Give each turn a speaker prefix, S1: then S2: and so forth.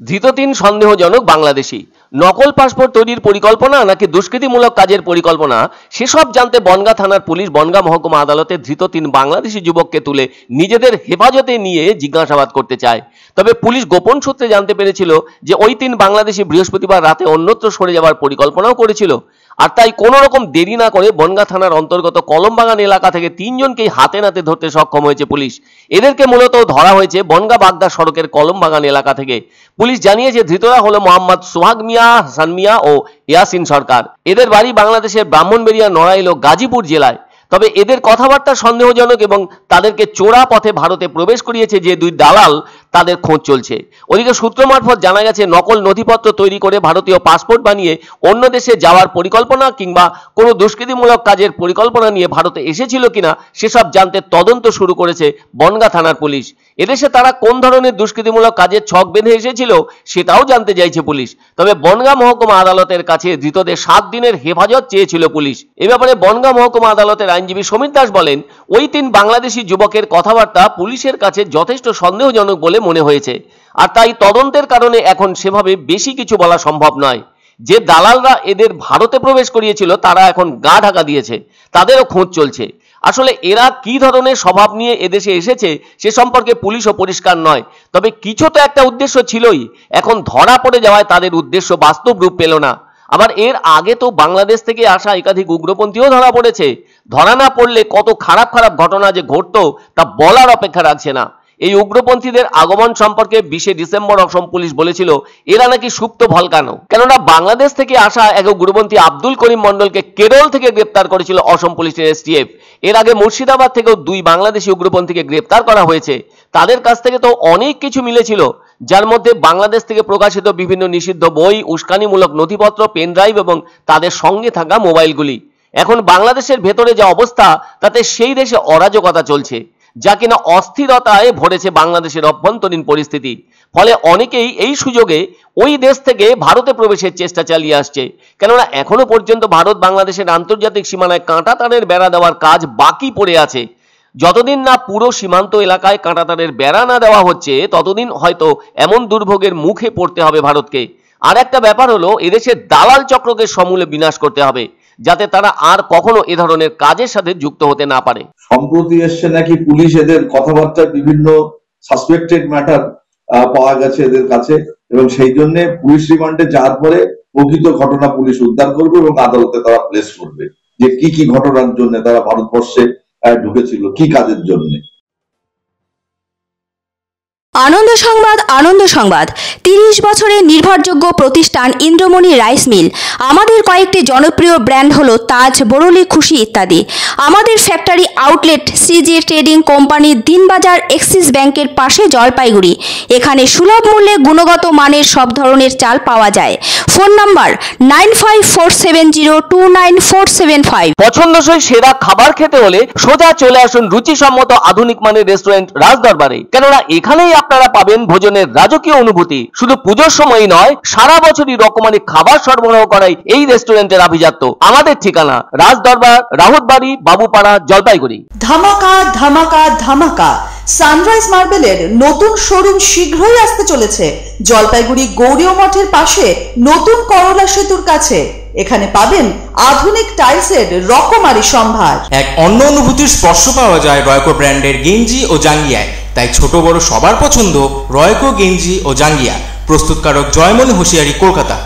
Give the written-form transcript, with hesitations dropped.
S1: ধৃত ৩ সন্দেহজনক বাংলাদেশি। নকল পাসপোর্ট তৈরির পরিকল্পনা নাকি দুষ্কৃতিমূলক কাজের পরিকল্পনা সেসব জানতে বনগাঁ থানার পুলিশ বনগাঁ মহকুমা আদালতে ধৃত ৩ বাংলাদেশি যুবককে তুলে নিজেদের হেফাজতে নিয়ে জিজ্ঞাসাবাদ করতে চায়। তবে পুলিশ গোপন সূত্রে জানতে পেরেছিল যে ওই ৩ বাংলাদেশি বৃহস্পতিবার রাতে অন্যত্র সরে যাওয়ার পরিকল্পনাও করেছিল। আর তাই কোনো রকম দেরি না করে বনগাঁ থানার অন্তর্গত কলমবাগান এলাকা থেকে ৩ জনকেই হাতে নাতে ধরতে সক্ষম হয়েছে পুলিশ। এদেরকে মূলত ধরা হয়েছে বনগাঁ বাগদা সড়কের কলমবাগান এলাকা থেকে। পুলিশ জানিয়েছে ধৃতরা হলো মোহাম্মদ সোহাগ মিয়া, হাসান মিয়া ও ইয়াসিন সরকার। এদের বাড়ি বাংলাদেশের ব্রাহ্মণবাড়িয়া, নড়াইল ও গাজীপুর জেলায়। তবে এদের কথাবার্তা সন্দেহজনক এবং তাদেরকে চোরা পথে ভারতে প্রবেশ করিয়েছে যে 2 দালাল, তাদের খোঁজ চলছে। ওদিকে সূত্র মারফত জানা গেছে নকল নথিপত্র তৈরি করে ভারতীয় পাসপোর্ট বানিয়ে অন্য দেশে যাওয়ার পরিকল্পনা কিংবা কোনো দুষ্কৃতিমূলক কাজের পরিকল্পনা নিয়ে ভারতে এসেছিল কিনা সেসব জানতে তদন্ত শুরু করেছে বনগাঁ থানার পুলিশ। এদেশে তারা কোন ধরনের দুষ্কৃতিমূলক কাজের ছক বেঁধে এসেছিল সেটাও জানতে চাইছে পুলিশ। তবে বনগাঁ মহকুমা আদালতের কাছে ধৃতদের 7 দিনের হেফাজত চেয়েছিল পুলিশ। এ ব্যাপারে বনগাঁ মহকুমা আদালতের আইনজীবী সমীর দাস বলেন, ওই 3 বাংলাদেশি যুবকের কথাবার্তা পুলিশের কাছে যথেষ্ট সন্দেহজনক বলে মনে হয়েছে। আর তাই তদন্তের কারণে এখন সেভাবে বেশি কিছু বলা সম্ভব নয়। যে দালালরা এদের ভারতে প্রবেশ করিয়েছিল তারা এখন গা ঢাকা দিয়েছে, তাদেরও খোঁজ চলছে। আসলে এরা কি ধরনের স্বভাব নিয়ে এদেশে এসেছে সে সম্পর্কে পুলিশও পরিষ্কার নয়। তবে কিছু তো একটা উদ্দেশ্য ছিলই, এখন ধরা পড়ে যাওয়ায় তাদের উদ্দেশ্য বাস্তব রূপ পেল না। আবার এর আগে তো বাংলাদেশ থেকে আসা একাধিক উগ্রপন্থীও ধরা পড়েছে। ধরা না পড়লে কত খারাপ খারাপ ঘটনা যে ঘটতো তা বলার অপেক্ষা রাখছে না। এই উগ্রপন্থীদের আগমন সম্পর্কে 20 ডিসেম্বর অসম পুলিশ বলেছিল এরা নাকি সুপ্ত ভলকানো। কেননা বাংলাদেশ থেকে আসা এক উগ্রপন্থী আব্দুল করিম মন্ডলকে কেরল থেকে গ্রেপ্তার করেছিল অসম পুলিশের এসটিএফ। এর আগে মুর্শিদাবাদ থেকেও 2 বাংলাদেশি উগ্রপন্থীকে গ্রেপ্তার করা হয়েছে। তাদের কাছ থেকে তো অনেক কিছু মিলেছিল, যার মধ্যে বাংলাদেশ থেকে প্রকাশিত বিভিন্ন নিষিদ্ধ বই, উস্কানিমূলক নথিপত্র, পেন ড্রাইভ এবং তাদের সঙ্গে থাকা মোবাইলগুলি। এখন বাংলাদেশের ভেতরে যা অবস্থা তাতে সেই দেশে অরাজকতা চলছে, যা কিনা অস্থিরতায় ভরেছে বাংলাদেশের অভ্যন্তরীণ পরিস্থিতি। ফলে অনেকেই এই সুযোগে ওই দেশ থেকে ভারতে প্রবেশের চেষ্টা চালিয়ে আসছে। কেননা এখনো পর্যন্ত ভারত বাংলাদেশের আন্তর্জাতিক সীমানায় কাঁটাতারের বেড়া দেওয়ার কাজ বাকি পড়ে আছে। যতদিন না পুরো সীমান্ত এলাকায় কাঁটাতারের বেড়া না দেওয়া হচ্ছে ততদিন হয়তো এমন দুর্ভোগের মুখে পড়তে হবে ভারতকে। আর একটা ব্যাপার হলো, এদেশের দালাল চক্রকে সমূলে বিনাশ করতে হবে, যাতে তারা আর কখনো এ ধরনের কাজের সাথে যুক্ত হতে না পারে।
S2: সম্প্রতি এসছে নাকি পুলিশ এদের কথাবার্তার বিভিন্ন সাসপেক্টেড ম্যাটার পাওয়া গেছে এদের কাছে, এবং সেই জন্য পুলিশ রিমান্ডে যাওয়ার পরে প্রকৃত ঘটনা পুলিশ উদ্ধার করবে এবং আদালতে তারা প্লেস করবে যে কি কি ঘটনার জন্য তারা ভারতবর্ষে ঢুকেছিল, কি কাজের জন্য।
S3: আনন্দ সংবাদ, আনন্দ সংবাদ। 30 বছরের নির্ভরযোগ্য প্রতিষ্ঠান ইন্দ্রমণি রাইস মিল। আমাদের কয়েকটি জনপ্রিয় ব্র্যান্ড হলো তাজ, বরলি, খুশি ইত্যাদি। আমাদের factory outlet CG trading company, Dinbazar, axis ব্যাংকের পাশে, জলপাইগুড়ি। এখানে সুলভ মূল্যে গুণগত মানের সব ধরনের চাল পাওয়া যায়। Phone number 9547029475।
S1: পছন্দসই সেরা খাবার খেতে হলে সোজা চলে আসুন রুচিসম্মত আধুনিক মানের রেস্টুরেন্ট রাজদরবারে। কেননা এখানেই আপনারা পাবেন ভোজনের রাজকীয় অনুভূতি। শুধু পুজোর সময়ই নয়, সারা বছরই রকমারি খাবার সরবরাহ করাই এই রেস্টুরেন্টের আভিজাত্য। আমাদের ঠিকানা রাজদরবার, রাহুতবাড়ি, বাবুপাড়া, জলপাইগুড়ি।
S4: ধামাকা ধামাকা ধামাকা! সানরাইজ মার্বেলের নতুন শোরুম শীঘ্রই আসতে চলেছে জলপাইগুড়ি গৌরীয় মঠের পাশে নতুন করলা সেতুর কাছে। এখানে পাবেন আধুনিক টাইলসের রকমারি সম্ভার।
S5: এক অন্য অনুভূতির স্পর্শ পাওয়া যায় রয়কো ব্র্যান্ডের গেঞ্জি ও জাঙ্গিয়ায়। তাই ছোট বড় সবার পছন্দ রয়কো গেঞ্জি ও জাঙ্গিয়া। প্রস্তুতকারক জয়মনি হোশিয়ারি, কলকাতা।